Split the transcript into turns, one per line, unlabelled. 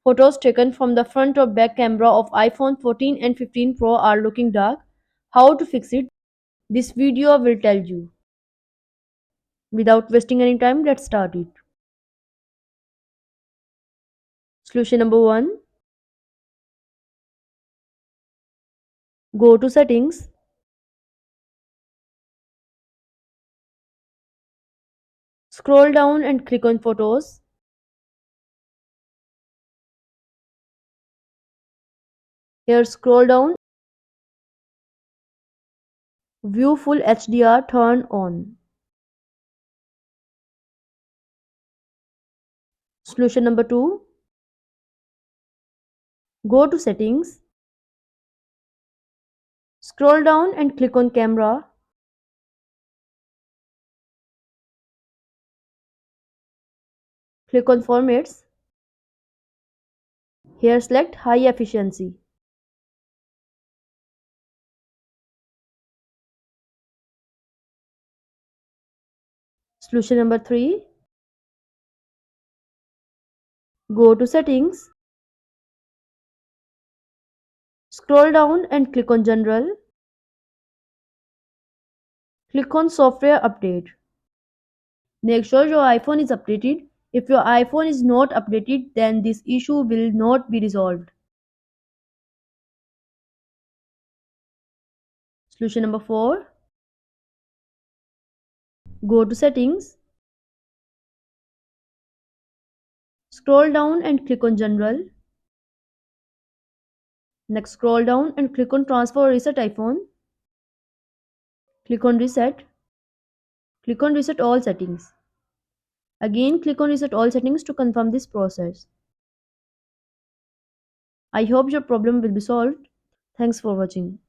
Photos taken from the front or back camera of iPhone 14 and 15 Pro are looking dark. How to fix it? This video will tell you. Without wasting any time, let's start it. Solution number 1. Go to settings. Scroll down and click on photos. Here scroll down. View full HDR turn on. Solution number 2. Go to settings. Scroll down and click on camera. Click on formats. Here select high efficiency. Solution number 3. Go to settings. Scroll down and click on general. Click on software update. Make sure your iPhone is updated. If your iPhone is not updated, then this issue will not be resolved. Solution number 4. Go to settings. Scroll down and click on general. Next scroll down and click on transfer or reset iPhone. Click on reset. Click on reset all settings. Again click on reset all settings to confirm this process. I hope your problem will be solved. Thanks for watching.